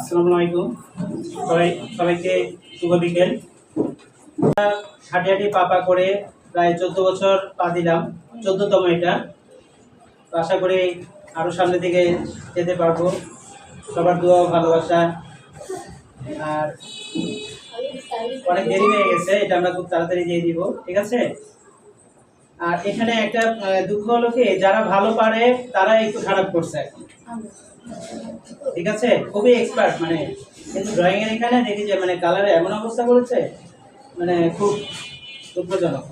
আসসালামু আলাইকুম সবাইকে শুভ বিকেল। হাঁটি হাঁটি পা করে প্রায় 14 বছর পা দিলাম, 14তম এটা। তো আশা করি আরও সামনের দিকে যেতে পারবো। সবার দোয়া ও ভালোবাসা। আর অনেক দেরি হয়ে গেছে, এটা আমরা খুব তাড়াতাড়ি দিয়ে দিব, ঠিক আছে। আর এখানে একটা দুঃখ হলো কি, যারা ভালো পারে তারা একটু খারাপ করছে এখন, ঠিক আছে। খুবই এক্সপার্ট মানে, কিন্তু ড্রয়িং এর এখানে দেখি যে মানে কালারে এমন অবস্থা করেছে, মানে খুব দুঃখজনক।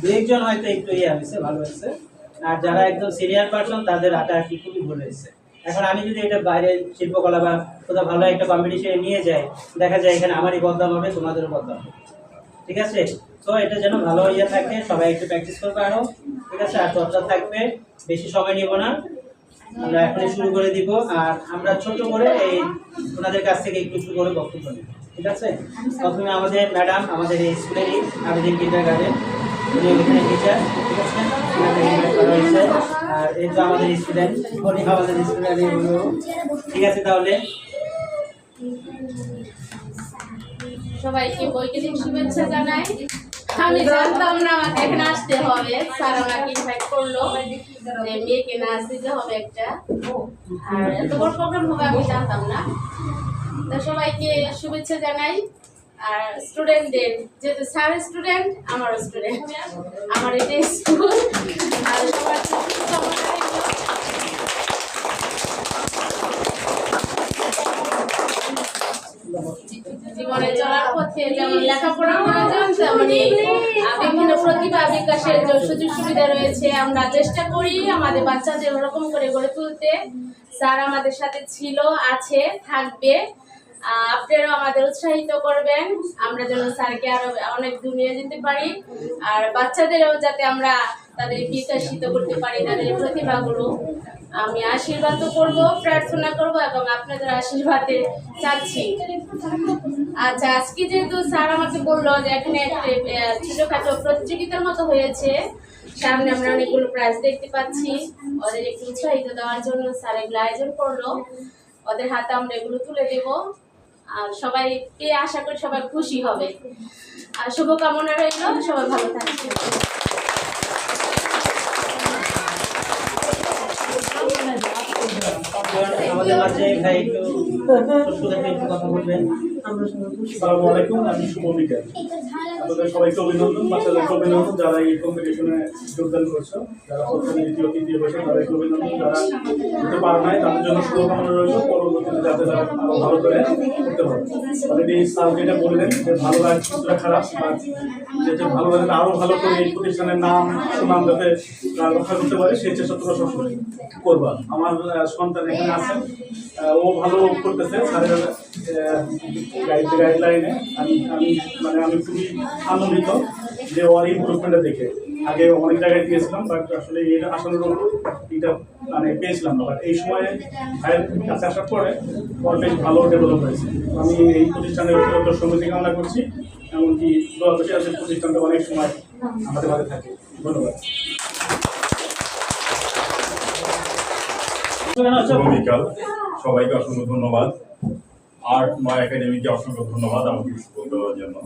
দু একজন হয়তো একটু হয়েছে, ভালো হয়েছে। আর যারা একদম সিনিয়র পার্সন তাদের আঁকাআঁকি খুবই ভুল হয়েছে। এখন আমি যদি এটা বাইরে শিল্পকলা বা কোথাও ভালো একটা কম্পিটিশনে নিয়ে যাই, দেখা যায় এখানে আমারই বদনাম হবে, তোমাদেরও বদনাম হবে, ঠিক আছে। তো এটা যেন ভালো ইয়ে থাকে, সবাই একটু প্র্যাকটিস করবে আরো, ঠিক আছে। আর চর্চা থাকবে, বেশি সময় নিব না, আমরা এখনই শুরু করে দিব। আর আমরা ছোট করে এই ওনাদের কাছ থেকে একটু করে বক্তব্য নিব, ঠিক আছে। প্রথমে আমাদের ম্যাডাম, আমাদের এই স্কুলেরই আবেদিন কিন্ডারগার্টেন, উনি এখানে টিচার, ঠিক আছে। ওনাদের ইনভাইট করা হয়েছে। আর এই তো আমাদের স্টুডেন্ট, উনি আমাদের স্টুডেন্ট, ঠিক আছে। তাহলে সবাইকে বৈকালিক শুভেচ্ছা জানাই। আমি জানতাম না আমাকে এখানে আসতে হবে, স্যার আমাকে ইনভাইট করলো যে মেয়েকে নাচ দিতে হবে একটা, আর এত বড় প্রোগ্রাম হবে আমি জানতাম না। তো সবাইকে শুভেচ্ছা জানাই। আর স্টুডেন্টদের, যেহেতু স্যার স্টুডেন্ট, আমারও স্টুডেন্ট, আমার এটা স্কুল। আর সবার জীবনে চলার পথে যেমন লেখাপড়া করার জন্য তেমনি বিভিন্ন প্রতিভা বিকাশের যে সুযোগ সুবিধা রয়েছে, আমরা চেষ্টা করি আমাদের বাচ্চাদের ওরকম করে গড়ে তুলতে। স্যার আমাদের সাথে ছিল, আছে, থাকবে। আপনারাও আমাদের উৎসাহিত করবেন, আমরা যেন স্যারকে আরো অনেক দূর নিয়ে যেতে পারি। আর বাচ্চাদেরও যাতে আমরা তাদের বিকশিত করতে পারি, তাদের প্রতিভাগুলো। আমি আশীর্বাদ করব, প্রার্থনা করব এবং আপনাদের আশীর্বাদে চাচ্ছি। আচ্ছা, আজকে যেহেতু স্যার আমাকে বললো যে এখানে ছোটখাটো প্রতিযোগিতার মতো হয়েছে, সামনে আমরা অনেকগুলো প্রাইজ দেখতে পাচ্ছি, ওদের একটু উৎসাহিত দেওয়ার জন্য স্যার এগুলো আয়োজন করলো। ওদের হাতে আমরা এগুলো তুলে দেব। আর সবাই পেয়ে আশা করি সবাই খুশি হবে। আর শুভকামনা রইল, সবাই ভালো থাকবে। আমাদের মাঝে ভাই একটু কথা বলবেন। আসসালামু আলাইকুম, আমি শুভ বিকেল। আপনাদের সবাইকে অভিনন্দন, বাচ্চাদেরকে অভিনন্দন যারা এই কম্পিটিশনে যোগদান করছো, যারা প্রথম দ্বিতীয় তৃতীয় বছর তাদেরকে অভিনন্দন, যারা করতে পারে নাই তাদের জন্য শুভকামনা রইল, পরবর্তীতে যাতে তারা আরো ভালো করে করতে পারে। অলরেডি স্যার যেটা বললেন যে ভালো লাগে কিছুটা খারাপ, আর যেটা ভালো লাগে আরো ভালো করে এই প্রতিষ্ঠানের নাম সুনাম যাতে রক্ষা করতে পারে সেই চেষ্টা তোমরা সবসময় করবা। আমার সন্তান এখানে আছেন, ও ভালো করতেছে স্যারের গাইডলাইনে। আমি খুবই আনন্দিত যে ওর ইমপ্রুভমেন্টটা দেখে। আগে অনেক জায়গায় দিয়েছিলাম, বাট আসলে এর আসলে এটা মানে পেয়েছিলাম না, বাট এই সময়ে ভাইয়ের কাছে আসার পরে ওর বেশ ভালো ডেভেলপ হয়েছে। আমি এই প্রতিষ্ঠানের উত্তরোত্তর সমিতি কামনা করছি, এমনকি দোয়া করছি আসলে প্রতিষ্ঠানটা অনেক সময় আমাদের মাঝে থাকে। ধন্যবাদ। সবাইকে অসংখ্য ধন্যবাদ। আর্ট নয় একাডেমিকে অসংখ্য ধন্যবাদ আমাকে সুযোগ দেওয়ার জন্য।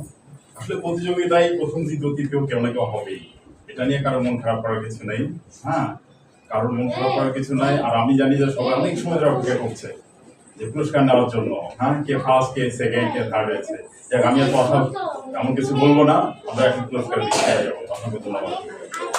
আসলে প্রতিযোগিতায় প্রথম দ্বিতীয় তৃতীয় কেউ না কেউ হবেই, এটা নিয়ে কারো মন খারাপ করার কিছু নেই। হ্যাঁ, কারোর মন খারাপ করার কিছু নাই। আর আমি জানি যে সবাই অনেক সময় অপেক্ষা করছে যে পুরস্কার নেওয়ার জন্য। হ্যাঁ, কে ফার্স্ট, কে সেকেন্ড, কে থার্ড হয়েছে। আমি আর কথা এমন কিছু বলবো না, আমরা এখন পুরস্কার দিতে যাবো। অসংখ্য ধন্যবাদ।